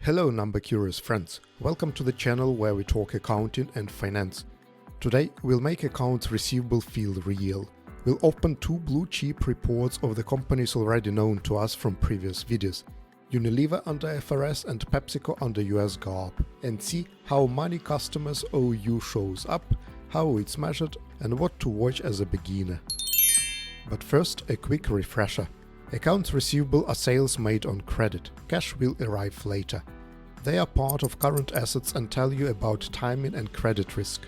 Hello number curious friends, welcome to the channel where we talk accounting and finance. Today we'll make accounts receivable feel real. We'll open two blue chip reports of the companies already known to us from previous videos, Unilever under IFRS and PepsiCo under US GAAP, and see how money customers owe you shows up, how it's measured and what to watch as a beginner. But first, a quick refresher. Accounts receivable are sales made on credit, cash will arrive later. They are part of current assets and tell you about timing and credit risk.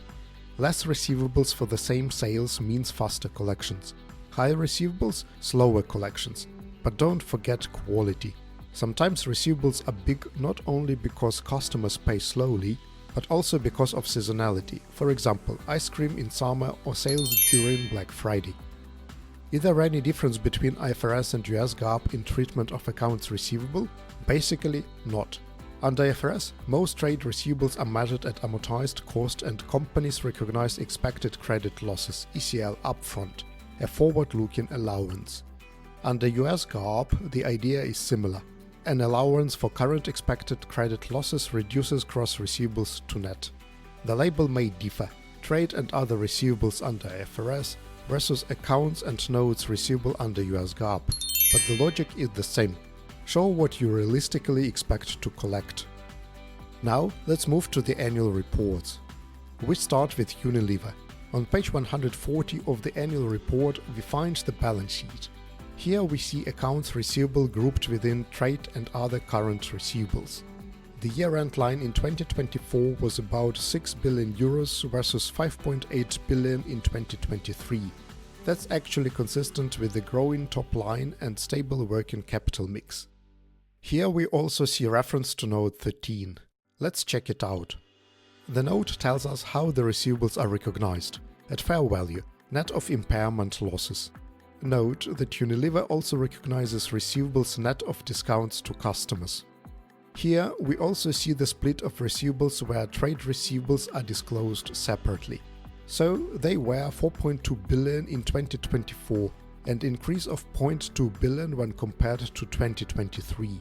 Less receivables for the same sales means faster collections. Higher receivables, slower collections. But don't forget quality. Sometimes receivables are big not only because customers pay slowly, but also because of seasonality, for example, ice cream in summer or sales during Black Friday. Is there any difference between IFRS and US GAAP in treatment of accounts receivable? Basically, not. Under IFRS, most trade receivables are measured at amortized cost and companies recognize expected credit losses (ECL) upfront, a forward-looking allowance. Under US GAAP, the idea is similar. An allowance for current expected credit losses reduces gross receivables to net. The label may differ. Trade and other receivables under IFRS versus accounts and notes receivable under US GAAP, but the logic is the same. Show what you realistically expect to collect. Now let's move to the annual reports. We start with Unilever. On page 140 of the annual report we find the balance sheet. Here we see accounts receivable grouped within trade and other current receivables. The year-end line in 2024 was about 6 billion euros versus 5.8 billion in 2023. That's actually consistent with the growing top line and stable working capital mix. Here we also see reference to note 13. Let's check it out. The note tells us how the receivables are recognized, at fair value, net of impairment losses. Note that Unilever also recognizes receivables net of discounts to customers. Here we also see the split of receivables where trade receivables are disclosed separately. So they were 4.2 billion in 2024, an increase of 0.2 billion when compared to 2023.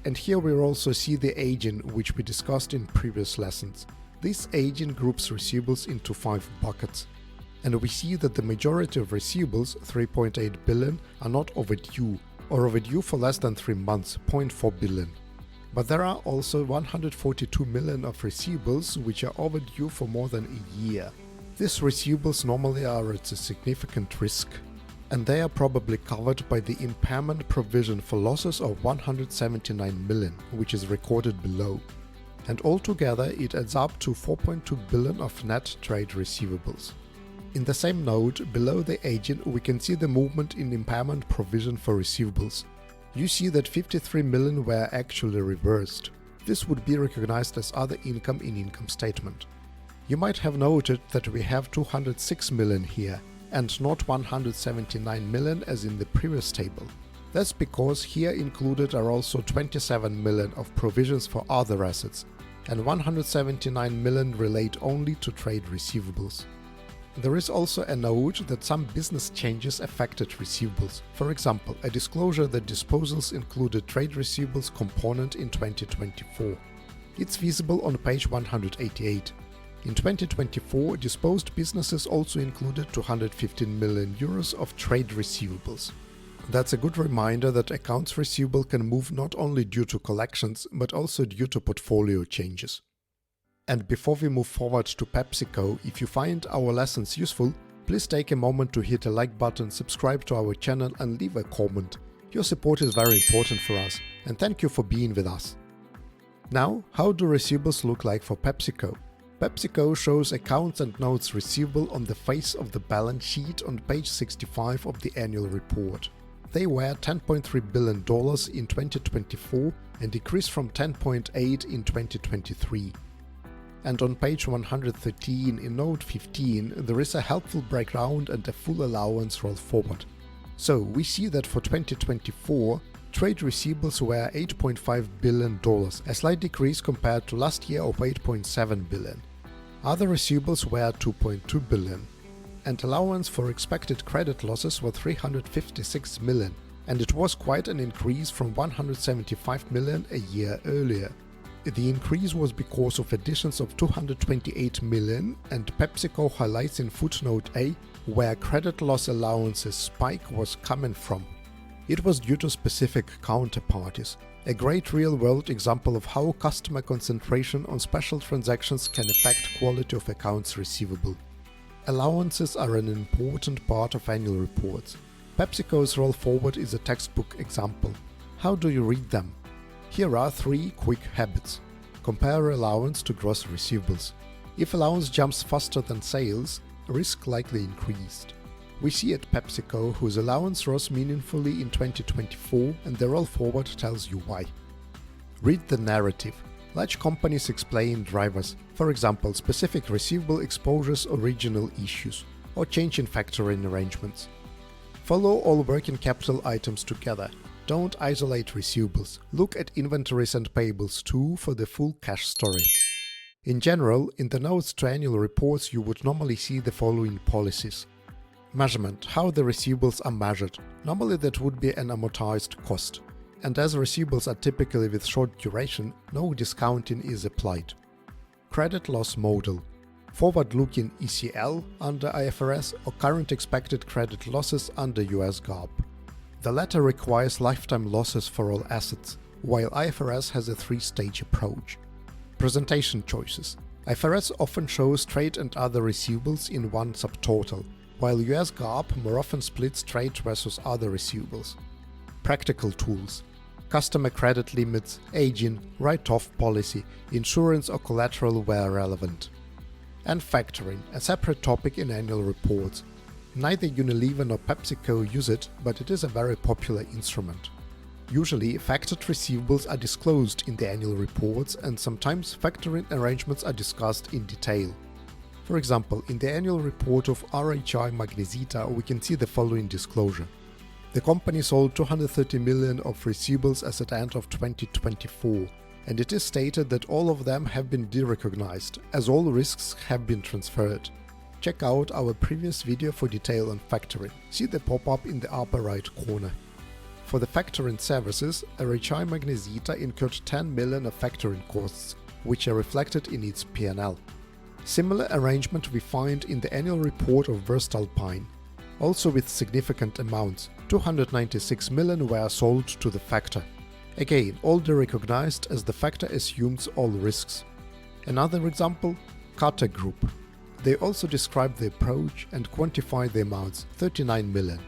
And here we also see the aging which we discussed in previous lessons. This aging groups receivables into 5 buckets. And we see that the majority of receivables, 3.8 billion, are not overdue, or overdue for less than 3 months, 0.4 billion. But there are also 142 million of receivables which are overdue for more than a year. These receivables normally are at a significant risk, and they are probably covered by the impairment provision for losses of 179 million, which is recorded below. And altogether it adds up to 4.2 billion of net trade receivables. In the same note, below the aging, we can see the movement in impairment provision for receivables. You see that 53 million were actually reversed. This would be recognized as other income in income statement. You might have noted that we have 206 million here, and not 179 million as in the previous table. That's because here included are also 27 million of provisions for other assets, and 179 million relate only to trade receivables. There is also a note that some business changes affected receivables. For example, a disclosure that disposals included trade receivables component in 2024. It's visible on page 188. In 2024, disposed businesses also included 215 million euros of trade receivables. That's a good reminder that accounts receivable can move not only due to collections, but also due to portfolio changes. And before we move forward to PepsiCo, if you find our lessons useful, please take a moment to hit a like button, subscribe to our channel and leave a comment. Your support is very important for us, and thank you for being with us. Now, how do receivables look like for PepsiCo? PepsiCo shows accounts and notes receivable on the face of the balance sheet on page 65 of the annual report. They were $10.3 billion in 2024 and decreased from 10.8 in 2023. And on page 113 in note 15 there is a helpful breakdown and a full allowance roll forward. So we see that for 2024, trade receivables were $8.5 billion, a slight decrease compared to last year of $8.7 billion. Other receivables were $2.2 billion. And allowance for expected credit losses were 356 million, and it was quite an increase from 175 million a year earlier. the increase was because of additions of 228 million, and PepsiCo highlights in footnote A where credit loss allowances spike was coming from. It was due to specific counterparties, a great real-world example of how customer concentration on special transactions can affect quality of accounts receivable. Allowances are an important part of annual reports. PepsiCo's roll forward is a textbook example. How do you read them? Here are 3 quick habits. Compare allowance to gross receivables. If allowance jumps faster than sales, risk likely increased. We see at PepsiCo whose allowance rose meaningfully in 2024, and the roll forward tells you why. Read the narrative. Large companies explain drivers, for example, specific receivable exposures or regional issues, or change in factoring arrangements. Follow all working capital items together. Don't isolate receivables. Look at inventories and payables too for the full cash story. In general, in the notes to annual reports you would normally see the following policies. Measurement, how the receivables are measured. Normally that would be an amortized cost. And as receivables are typically with short duration, no discounting is applied. Credit loss model. Forward-looking ECL under IFRS or current expected credit losses under US GAAP. The latter requires lifetime losses for all assets, while IFRS has a 3-stage approach. Presentation choices. IFRS often shows trade and other receivables in one subtotal, while US GAAP more often splits trade versus other receivables. Practical tools. Customer credit limits, aging, write-off policy, insurance or collateral where relevant. And factoring, a separate topic in annual reports. Neither Unilever nor PepsiCo use it, but it is a very popular instrument. Usually, factored receivables are disclosed in the annual reports, and sometimes factoring arrangements are discussed in detail. For example, in the annual report of RHI Magnesita, we can see the following disclosure. The company sold 230 million of receivables as at the end of 2024, and it is stated that all of them have been derecognized, as all risks have been transferred. Check out our previous video for detail on factoring. See the pop-up in the upper right corner. For the factoring services, RHI Magnesita incurred 10 million of factoring costs, which are reflected in its P&L. Similar arrangement we find in the annual report of voestalpine, also with significant amounts. 296 million were sold to the factor. Again, all derecognized as the factor assumes all risks. Another example, Carter Group. They also describe the approach and quantify the amounts, 39 million.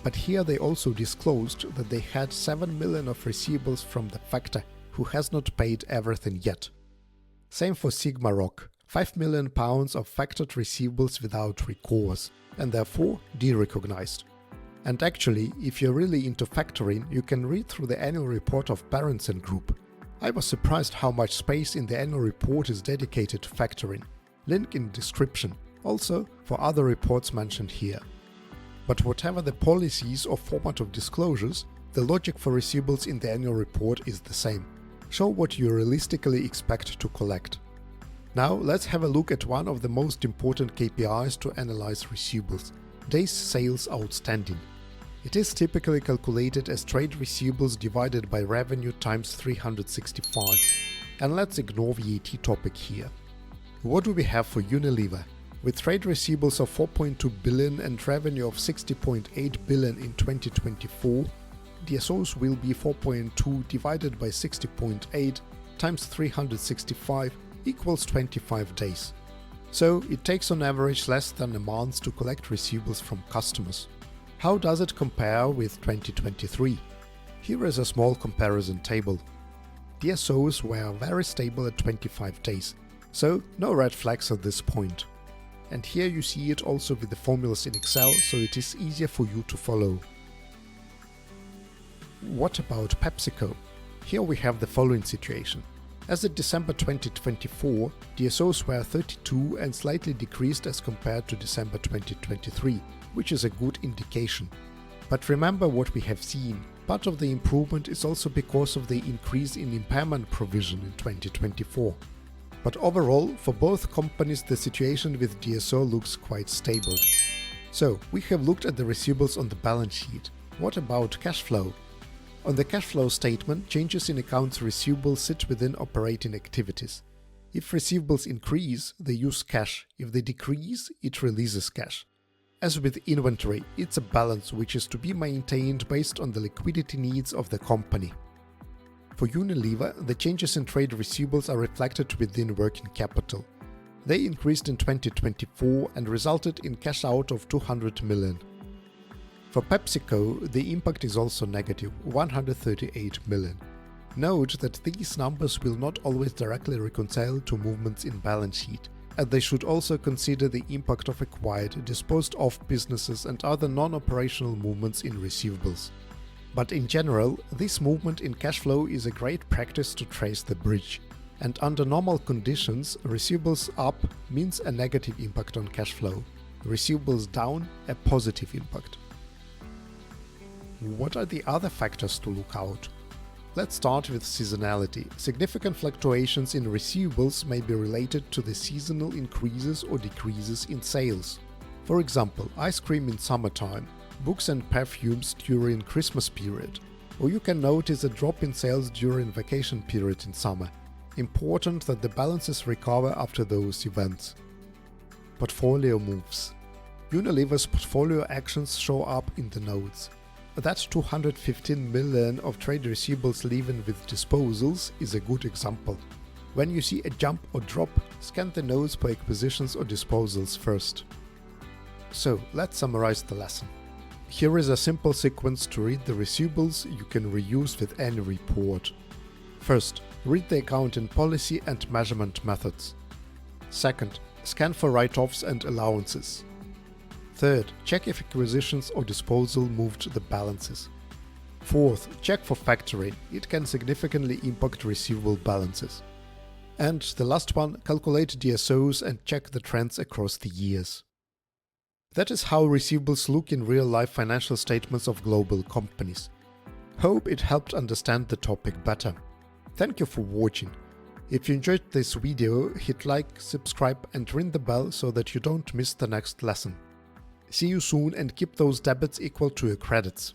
But here they also disclosed that they had 7 million of receivables from the factor, who has not paid everything yet. Same for Sigma Rock, 5 million pounds of factored receivables without recourse, and therefore derecognized. And actually, if you're really into factoring, you can read through the annual report of Berenson Group. I was surprised how much space in the annual report is dedicated to factoring. Link in description, also for other reports mentioned here. But whatever the policies or format of disclosures, the logic for receivables in the annual report is the same. Show what you realistically expect to collect. Now let's have a look at one of the most important KPIs to analyze receivables, days sales outstanding. It is typically calculated as trade receivables divided by revenue times 365. And let's ignore VAT topic here. What do we have for Unilever? With trade receivables of 4.2 billion and revenue of 60.8 billion in 2024, DSOs will be 4.2 divided by 60.8 times 365 equals 25 days. So it takes on average less than a month to collect receivables from customers. How does it compare with 2023? Here is a small comparison table. DSOs were very stable at 25 days, so no red flags at this point. And here you see it also with the formulas in Excel, so it is easier for you to follow. What about PepsiCo? Here we have the following situation. As of December 2024, DSOs were 32 and slightly decreased as compared to December 2023, which is a good indication. But remember what we have seen, part of the improvement is also because of the increase in impairment provision in 2024. But overall, for both companies the situation with DSO looks quite stable. So, we have looked at the receivables on the balance sheet. What about cash flow? On the cash flow statement, changes in accounts receivable sit within operating activities. If receivables increase, they use cash. If they decrease, it releases cash. As with inventory, it's a balance which is to be maintained based on the liquidity needs of the company. For Unilever, the changes in trade receivables are reflected within working capital. They increased in 2024 and resulted in cash out of 200 million. For PepsiCo, the impact is also negative, 138 million. Note that these numbers will not always directly reconcile to movements in balance sheet, and they should also consider the impact of acquired, disposed of businesses and other non-operational movements in receivables. But in general, this movement in cash flow is a great practice to trace the bridge. And under normal conditions, receivables up means a negative impact on cash flow, receivables down a positive impact. What are the other factors to look out? Let's start with seasonality. Significant fluctuations in receivables may be related to the seasonal increases or decreases in sales. For example, ice cream in summertime, books and perfumes during Christmas period, or you can notice a drop in sales during vacation period in summer. Important that the balances recover after those events. Portfolio moves. Unilever's portfolio actions show up in the notes. That 215 million of trade receivables leaving with disposals is a good example. When you see a jump or drop, scan the notes for acquisitions or disposals first. So, let's summarize the lesson. Here is a simple sequence to read the receivables you can reuse with any report. First, read the accounting policy and measurement methods. Second, scan for write-offs and allowances. Third, check if acquisitions or disposal moved the balances. Fourth, check for factoring. It can significantly impact receivable balances. And the last one, calculate DSOs and check the trends across the years. That is how receivables look in real-life financial statements of global companies. Hope it helped understand the topic better. Thank you for watching. If you enjoyed this video, hit like, subscribe and ring the bell so that you don't miss the next lesson. See you soon and keep those debits equal to your credits.